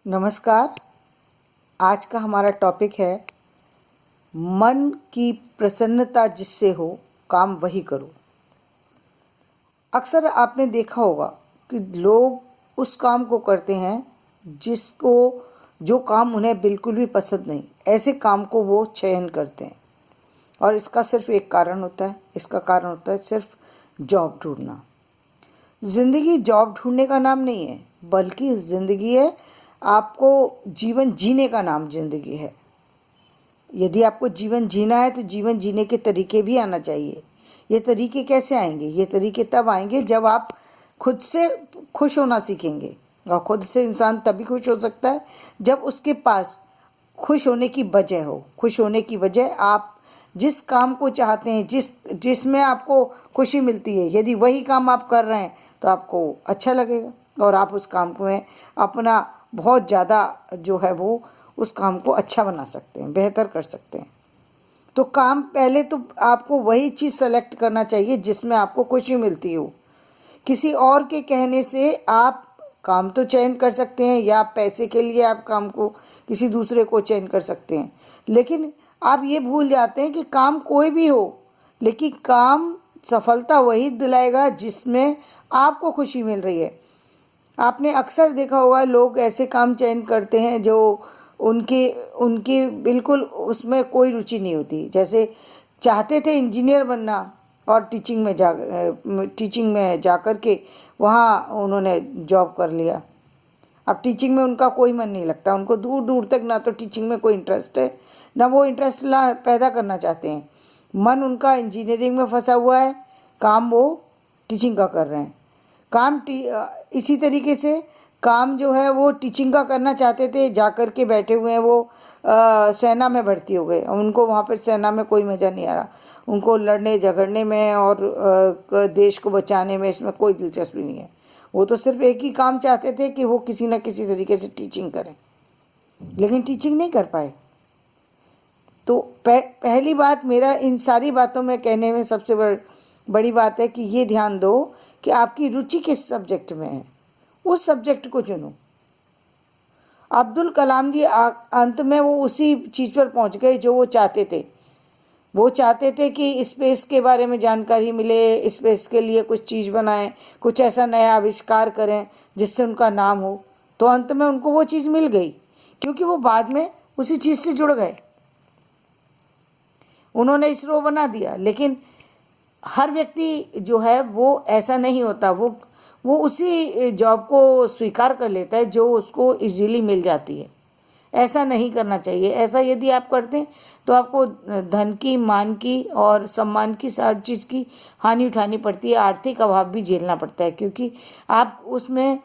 नमस्कार। आज का हमारा टॉपिक है मन की प्रसन्नता जिससे हो काम वही करो। अक्सर आपने देखा होगा कि लोग उस काम को करते हैं जिसको जो काम उन्हें बिल्कुल भी पसंद नहीं, ऐसे काम को वो चयन करते हैं। और इसका सिर्फ एक कारण होता है, इसका कारण होता है सिर्फ जॉब ढूंढना। ज़िंदगी जॉब ढूंढने का नाम नहीं है, बल्कि ज़िंदगी है आपको जीवन जीने का नाम ज़िंदगी है। यदि आपको जीवन जीना है तो जीवन जीने के तरीके भी आना चाहिए। ये तरीके कैसे आएंगे? ये तरीके तब आएंगे जब आप खुद से खुश होना सीखेंगे। और खुद से इंसान तभी खुश हो सकता है जब उसके पास खुश होने की वजह हो। खुश होने की वजह आप जिस काम को चाहते हैं, जिसमें आपको खुशी मिलती है, यदि वही काम आप कर रहे हैं तो आपको अच्छा लगेगा और आप उस काम को में अपना बहुत ज़्यादा जो है वो उस काम को अच्छा बना सकते हैं, बेहतर कर सकते हैं। तो काम पहले तो आपको वही चीज़ सेलेक्ट करना चाहिए जिसमें आपको खुशी मिलती हो। किसी और के कहने से आप काम तो चयन कर सकते हैं या पैसे के लिए आप काम को किसी दूसरे को चयन कर सकते हैं, लेकिन आप ये भूल जाते हैं कि काम कोई भी हो, लेकिन काम सफलता वही दिलाएगा जिसमें आपको खुशी मिल रही है। आपने अक्सर देखा होगा लोग ऐसे काम चयन करते हैं जो उनकी उनकी बिल्कुल उसमें कोई रुचि नहीं होती। जैसे चाहते थे इंजीनियर बनना और टीचिंग में जा कर के वहाँ उन्होंने जॉब कर लिया। अब टीचिंग में उनका कोई मन नहीं लगता, उनको दूर दूर तक ना तो टीचिंग में कोई इंटरेस्ट है, ना वो इंटरेस्ट ला पैदा करना चाहते हैं। मन उनका इंजीनियरिंग में फंसा हुआ है, काम वो टीचिंग का कर रहे हैं। इसी तरीके से काम जो है वो टीचिंग का करना चाहते थे, जा कर के बैठे हुए हैं वो सेना में भर्ती हो गए। उनको वहाँ पर सेना में कोई मज़ा नहीं आ रहा, उनको लड़ने झगड़ने में और देश को बचाने में इसमें कोई दिलचस्पी नहीं है। वो तो सिर्फ एक ही काम चाहते थे कि वो किसी न किसी तरीके से टीचिंग करें, लेकिन टीचिंग नहीं कर पाए। तो पहली बात मेरा इन सारी बातों में कहने में सबसे बड़ी बात है कि ये ध्यान दो कि आपकी रुचि किस सब्जेक्ट में है, उस सब्जेक्ट को चुनो। अब्दुल कलाम जी अंत में वो उसी चीज़ पर पहुंच गए जो वो चाहते थे। वो चाहते थे कि स्पेस के बारे में जानकारी मिले, स्पेस के लिए कुछ चीज़ बनाएं, कुछ ऐसा नया आविष्कार करें जिससे उनका नाम हो। तो अंत में उनको वो चीज़ मिल गई क्योंकि वो बाद में उसी चीज़ से जुड़ गए। उन्होंने इसरो बना दिया, लेकिन हर व्यक्ति जो है वो ऐसा नहीं होता। वो उसी जॉब को स्वीकार कर लेता है जो उसको इजीली मिल जाती है। ऐसा नहीं करना चाहिए। ऐसा यदि आप करते हैं तो आपको धन की, मान की और सम्मान की, हर चीज़ की हानि उठानी पड़ती है। आर्थिक अभाव भी झेलना पड़ता है क्योंकि आप उसमें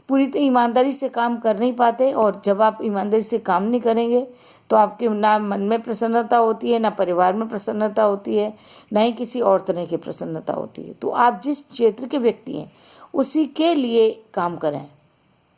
पूरी ईमानदारी से काम कर नहीं पाते। और जब आप ईमानदारी से काम नहीं करेंगे तो आपके ना मन में प्रसन्नता होती है, ना परिवार में प्रसन्नता होती है, ना ही किसी और तरह की प्रसन्नता होती है। तो आप जिस क्षेत्र के व्यक्ति हैं उसी के लिए काम करें,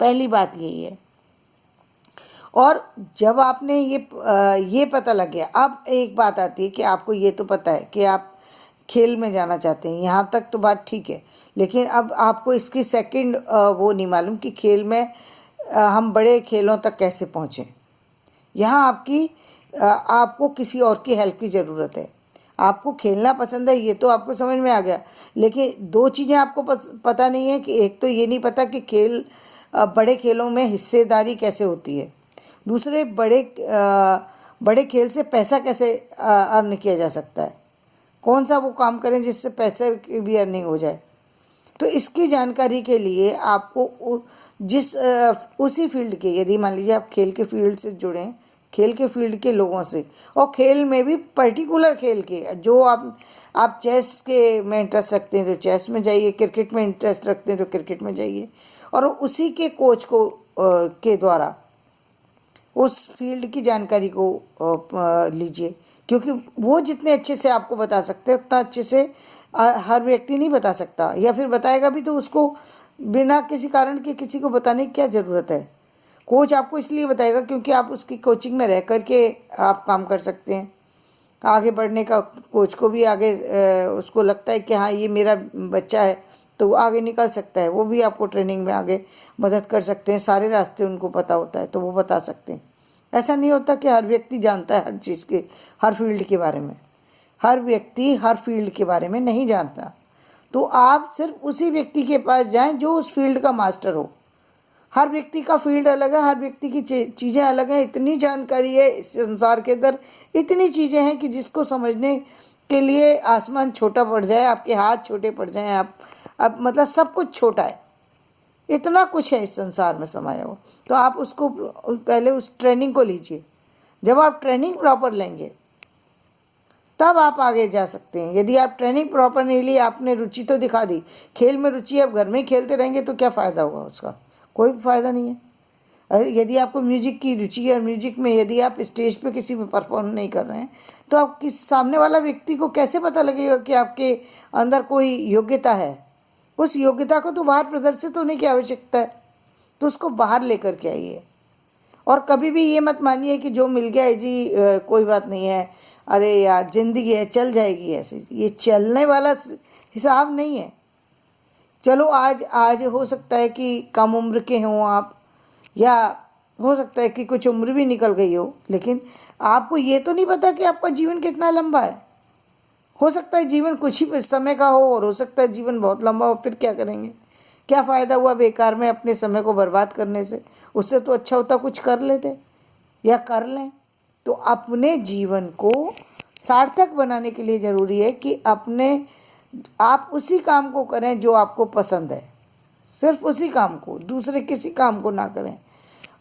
पहली बात यही है। और जब आपने ये पता लग गया, अब एक बात आती है कि आपको ये तो पता है कि आप खेल में जाना चाहते हैं, यहाँ तक तो बात ठीक है, लेकिन अब आपको इसकी सेकंड वो नहीं मालूम कि खेल में हम बड़े खेलों तक कैसे पहुँचें। यहाँ आपको किसी और की हेल्प की ज़रूरत है। आपको खेलना पसंद है, ये तो आपको समझ में आ गया, लेकिन दो चीज़ें आपको पता नहीं है कि एक तो ये नहीं पता कि बड़े खेलों में हिस्सेदारी कैसे होती है, दूसरे बड़े खेल से पैसा कैसे अर्न किया जा सकता है, कौन सा वो काम करें जिससे पैसे की भी अर्निंग हो जाए। तो इसकी जानकारी के लिए आपको उसी फील्ड के, यदि मान लीजिए आप खेल के फील्ड से जुड़ें, खेल के फील्ड के लोगों से, और खेल में भी पर्टिकुलर खेल के जो आप चेस के में इंटरेस्ट रखते हैं तो चेस में जाइए, क्रिकेट में इंटरेस्ट रखते हैं तो क्रिकेट में जाइए, और उसी के कोच को के द्वारा उस फील्ड की जानकारी को लीजिए, क्योंकि वो जितने अच्छे से आपको बता सकते हैं उतना अच्छे से हर व्यक्ति नहीं बता सकता, या फिर बताएगा भी तो उसको बिना किसी कारण के किसी को बताने की क्या ज़रूरत है। कोच आपको इसलिए बताएगा क्योंकि आप उसकी कोचिंग में रह कर के आप काम कर सकते हैं। आगे बढ़ने का कोच को भी आगे उसको लगता है कि हाँ ये मेरा बच्चा है, तो वो आगे निकल सकता है, वो भी आपको ट्रेनिंग में आगे मदद कर सकते हैं, सारे रास्ते उनको पता होता है तो वो बता सकते हैं। ऐसा नहीं होता कि हर व्यक्ति जानता है हर चीज़ के, हर फील्ड के बारे में। हर व्यक्ति हर फील्ड के बारे में नहीं जानता, तो आप सिर्फ उसी व्यक्ति के पास जाएं जो उस फील्ड का मास्टर हो। हर व्यक्ति का फील्ड अलग है, हर व्यक्ति की चीज़ें अलग हैं। इतनी जानकारी है इस संसार के अंदर, इतनी चीज़ें हैं कि जिसको समझने के लिए आसमान छोटा पड़ जाए, आपके हाथ छोटे पड़ जाएं, आप अब मतलब सब कुछ छोटा है, इतना कुछ है इस संसार में समाया हुआ। तो आप उसको पहले उस ट्रेनिंग को लीजिए। जब आप ट्रेनिंग प्रॉपर लेंगे तब आप आगे जा सकते हैं। यदि आप ट्रेनिंग प्रॉपर नहीं ली, आपने रुचि तो दिखा दी, खेल में रुचि, आप घर में ही खेलते रहेंगे तो क्या फ़ायदा होगा उसका? कोई फ़ायदा नहीं है। यदि आपको म्यूजिक की रुचि है और म्यूजिक में यदि आप स्टेज पे किसी में परफॉर्म नहीं कर रहे हैं तो आप किस सामने वाला व्यक्ति को कैसे पता लगेगा कि आपके अंदर कोई योग्यता है? उस योग्यता को तो बाहर प्रदर्शित होने की आवश्यकता है, तो उसको बाहर लेकर के आइए। और कभी भी ये मत मानिए कि जो मिल गया है जी कोई बात नहीं है, अरे यार ज़िंदगी है चल जाएगी ऐसे, ये चलने वाला हिसाब नहीं है। चलो आज हो सकता है कि कम उम्र के हों आप, या हो सकता है कि कुछ उम्र भी निकल गई हो, लेकिन आपको ये तो नहीं पता कि आपका जीवन कितना लंबा है। हो सकता है जीवन कुछ ही समय का हो और हो सकता है जीवन बहुत लंबा हो, फिर क्या करेंगे? क्या फ़ायदा हुआ बेकार में अपने समय को बर्बाद करने से? उससे तो अच्छा होता कुछ कर लेते या कर लें। तो अपने जीवन को सार्थक बनाने के लिए ज़रूरी है कि आप उसी काम को करें जो आपको पसंद है, सिर्फ उसी काम को, दूसरे किसी काम को ना करें।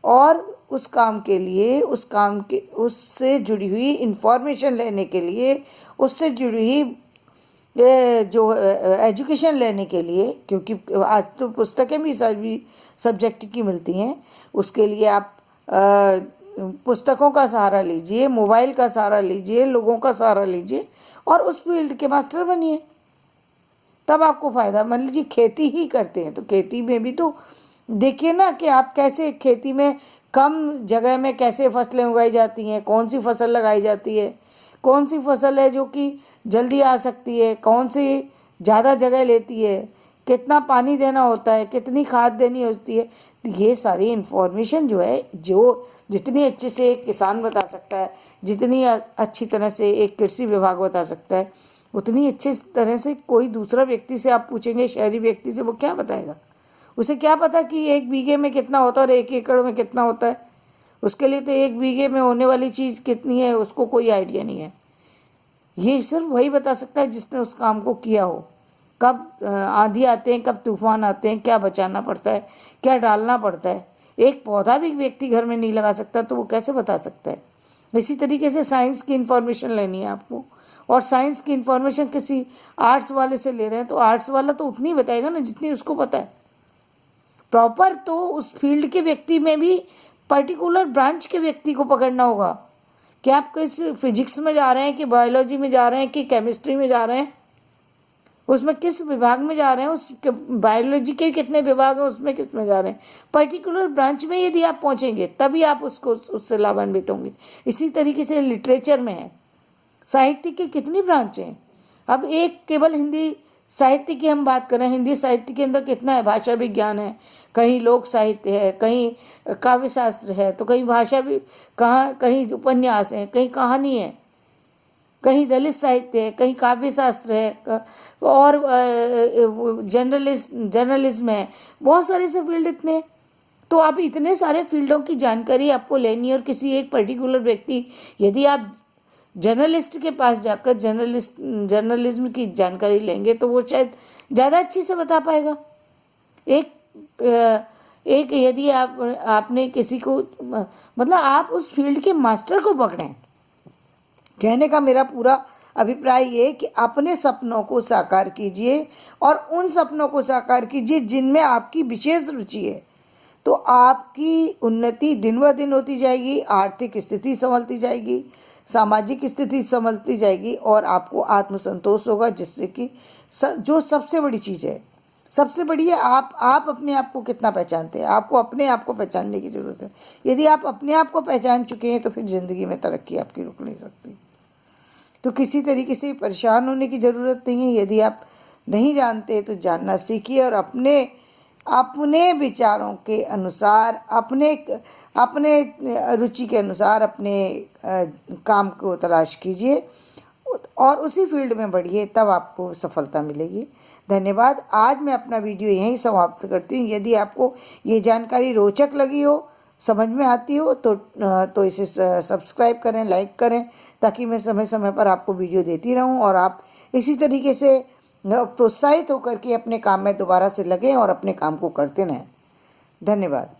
और उस काम के लिए, उससे जुड़ी हुई इंफॉर्मेशन लेने के लिए, उससे जुड़ी हुई जो एजुकेशन लेने के लिए, क्योंकि आज तो पुस्तकें भी सभी सब्जेक्ट की मिलती हैं, उसके लिए आप पुस्तकों का सहारा लीजिए, मोबाइल का सहारा लीजिए, लोगों का सहारा लीजिए और उस फील्ड के मास्टर बनिए, तब आपको फ़ायदा। मान लीजिए खेती ही करते हैं तो खेती में भी तो देखिए ना कि आप कैसे खेती में कम जगह में कैसे फसलें उगाई जाती हैं, कौन सी फसल लगाई जाती है, कौन सी फसल है जो कि जल्दी आ सकती है, कौन सी ज़्यादा जगह लेती है, कितना पानी देना होता है, कितनी खाद देनी होती है। तो ये सारी इन्फॉर्मेशन जो है, जो जितनी अच्छे से एक किसान बता सकता है, जितनी अच्छी तरह से एक कृषि विभाग बता सकता है, उतनी अच्छी तरह से कोई दूसरा व्यक्ति से आप पूछेंगे, शहरी व्यक्ति से, वो क्या बताएगा? उसे क्या पता कि 1 बीघे में कितना होता है और 1 एकड़ में कितना होता है? उसके लिए तो 1 बीघे में होने वाली चीज़ कितनी है उसको कोई आइडिया नहीं है। ये सिर्फ वही बता सकता है जिसने उस काम को किया हो। कब आंधी आते हैं, कब तूफान आते हैं, क्या बचाना पड़ता है, क्या डालना पड़ता है, एक पौधा भी व्यक्ति घर में नहीं लगा सकता तो वो कैसे बता सकता है? इसी तरीके से साइंस की इन्फॉर्मेशन लेनी है आपको, और साइंस की इन्फॉर्मेशन किसी आर्ट्स वाले से ले रहे हैं तो आर्ट्स वाला तो उतनी बताएगा ना जितनी उसको पता है। प्रॉपर तो उस फील्ड के व्यक्ति में भी पर्टिकुलर ब्रांच के व्यक्ति को पकड़ना होगा कि आप किस फिजिक्स में जा रहे हैं, कि बायोलॉजी में जा रहे हैं, कि केमिस्ट्री में जा रहे हैं, उसमें किस विभाग में जा रहे हैं, उस बायोलॉजी के कितने विभाग हैं उसमें किस में जा रहे हैं। पर्टिकुलर ब्रांच में यदि आप पहुंचेंगे तभी आप उससे लाभान्वित होंगे। इसी तरीके से लिटरेचर में है, साहित्य की कितनी ब्रांचें हैं। अब एक केवल हिंदी साहित्य की हम बात करें, हिंदी साहित्य के अंदर कितना है, भाषा विज्ञान है, कहीं लोक साहित्य है, कहीं काव्य शास्त्र है, तो कहीं भाषा भी, कहीं उपन्यास है, कहीं कहानी है, कहीं दलित साहित्य है, कहीं काव्य शास्त्र है, और जर्नलिज्म है, बहुत सारे से फील्ड इतने। तो आप इतने सारे फील्डों की जानकारी आपको लेनी है और किसी एक पर्टिकुलर व्यक्ति, यदि आप जर्नलिस्ट के पास जाकर जर्नलिज्म की जानकारी लेंगे तो वो शायद ज़्यादा अच्छी से बता पाएगा। एक यदि आपने किसी को, मतलब आप उस फील्ड के मास्टर को पकड़ें। कहने का मेरा पूरा अभिप्राय ये कि अपने सपनों को साकार कीजिए और उन सपनों को साकार कीजिए जिनमें आपकी विशेष रुचि है, तो आपकी उन्नति दिन ब दिन होती जाएगी, आर्थिक स्थिति संभलती जाएगी, सामाजिक स्थिति संभलती जाएगी और आपको आत्मसंतोष होगा, जिससे कि जो सबसे बड़ी चीज़ है, सबसे बड़ी है आप अपने आप को कितना पहचानते हैं। आपको अपने आप को पहचानने की ज़रूरत है। यदि आप अपने आप को पहचान चुके हैं तो फिर ज़िंदगी में तरक्की आपकी रुक नहीं सकती। तो किसी तरीके से परेशान होने की ज़रूरत नहीं है। यदि आप नहीं जानते तो जानना सीखिए और अपने अपने विचारों के अनुसार, अपने अपने रुचि के अनुसार अपने काम को तलाश कीजिए और उसी फील्ड में बढ़िए, तब आपको सफलता मिलेगी। धन्यवाद। आज मैं अपना वीडियो यहीं समाप्त करती हूँ। यदि आपको ये जानकारी रोचक लगी हो, समझ में आती हो तो इसे सब्सक्राइब करें, लाइक करें, ताकि मैं समय समय पर आपको वीडियो देती रहूं और आप इसी तरीके से प्रोत्साहित होकर के अपने काम में दोबारा से लगें और अपने काम को करते रहें। धन्यवाद।